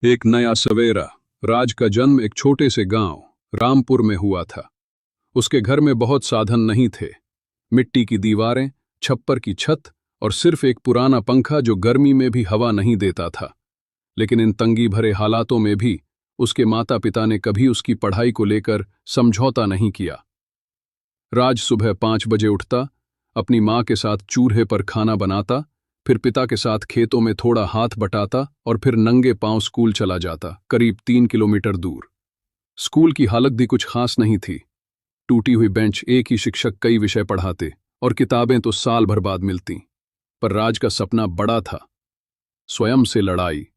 एक नया सवेरा। राज का जन्म एक छोटे से गांव रामपुर में हुआ था। उसके घर में बहुत साधन नहीं थे। मिट्टी की दीवारें, छप्पर की छत और सिर्फ एक पुराना पंखा जो गर्मी में भी हवा नहीं देता था। लेकिन इन तंगी भरे हालातों में भी उसके माता पिता ने कभी उसकी पढ़ाई को लेकर समझौता नहीं किया। राज सुबह 5 बजे उठता, अपनी माँ के साथ चूल्हे पर खाना बनाता, फिर पिता के साथ खेतों में थोड़ा हाथ बटाता और फिर नंगे पांव स्कूल चला जाता, करीब 3 किलोमीटर दूर। स्कूल की हालत भी कुछ खास नहीं थी। टूटी हुई बेंच, एक ही शिक्षक कई विषय पढ़ाते और किताबें तो साल भर बाद मिलती। पर राज का सपना बड़ा था, स्वयं से लड़ाई।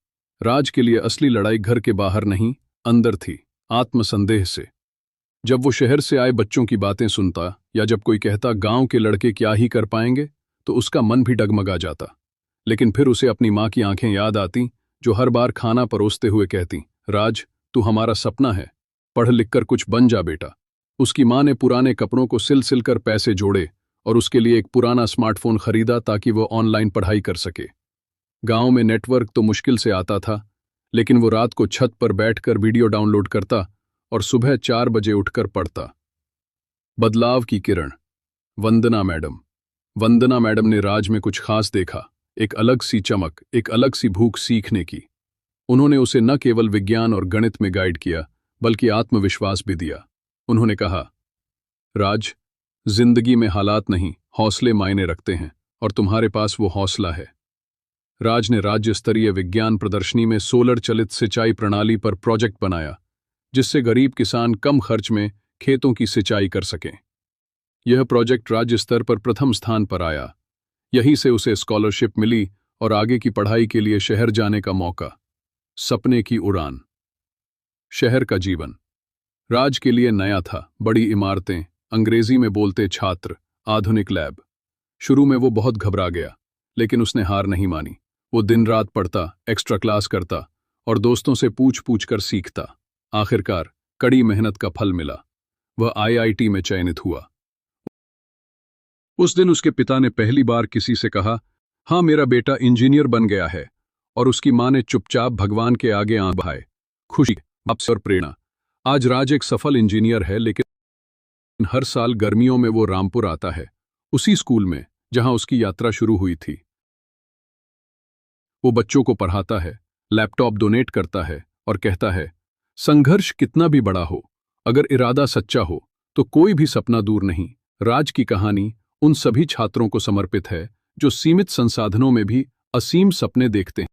राज के लिए असली लड़ाई घर के बाहर नहीं, अंदर थी, आत्मसंदेह से। जब वो शहर से आए बच्चों की बातें सुनता या जब कोई कहता गांव के लड़के क्या ही कर पाएंगे, तो उसका मन भी डगमगा जाता। लेकिन फिर उसे अपनी माँ की आंखें याद आती, जो हर बार खाना परोसते हुए कहती, राज, तू हमारा सपना है, पढ़ लिख कर कुछ बन जा बेटा। उसकी माँ ने पुराने कपड़ों को सिल सिल कर पैसे जोड़े और उसके लिए एक पुराना स्मार्टफोन खरीदा ताकि वो ऑनलाइन पढ़ाई कर सके। गांव में नेटवर्क तो मुश्किल से आता था, लेकिन वो रात को छत पर बैठकर वीडियो डाउनलोड करता और सुबह 4 बजे उठकर पढ़ता। बदलाव की किरण। वंदना मैडम। वंदना मैडम ने राज में कुछ खास देखा, एक अलग सी चमक, एक अलग सी भूख सीखने की। उन्होंने उसे न केवल विज्ञान और गणित में गाइड किया, बल्कि आत्मविश्वास भी दिया। उन्होंने कहा, राज, जिंदगी में हालात नहीं, हौसले मायने रखते हैं और तुम्हारे पास वो हौसला है। राज ने राज्य स्तरीय विज्ञान प्रदर्शनी में सोलर चलित सिंचाई प्रणाली पर प्रोजेक्ट बनाया, जिससे गरीब किसान कम खर्च में खेतों की सिंचाई कर सकें। यह प्रोजेक्ट राज्य स्तर पर प्रथम स्थान पर आया। यहीं से उसे स्कॉलरशिप मिली और आगे की पढ़ाई के लिए शहर जाने का मौका। सपने की उड़ान। शहर का जीवन राज के लिए नया था। बड़ी इमारतें, अंग्रेजी में बोलते छात्र, आधुनिक लैब। शुरू में वो बहुत घबरा गया, लेकिन उसने हार नहीं मानी। वो दिन रात पढ़ता, एक्स्ट्रा क्लास करता और दोस्तों से पूछ पूछ कर सीखता। आखिरकार कड़ी मेहनत का फल मिला। वह आईआईटी में चयनित हुआ। उस दिन उसके पिता ने पहली बार किसी से कहा, हाँ, मेरा बेटा इंजीनियर बन गया है, और उसकी माँ ने चुपचाप भगवान के आगे आंख बहाए। खुशी, वापसी और प्रेरणा। आज राज एक सफल इंजीनियर है, लेकिन हर साल गर्मियों में वो रामपुर आता है, उसी स्कूल में जहां उसकी यात्रा शुरू हुई थी। वो बच्चों को पढ़ाता है, लैपटॉप डोनेट करता है और कहता है, संघर्ष कितना भी बड़ा हो, अगर इरादा सच्चा हो तो कोई भी सपना दूर नहीं। राज की कहानी उन सभी छात्रों को समर्पित है जो सीमित संसाधनों में भी असीम सपने देखते हैं।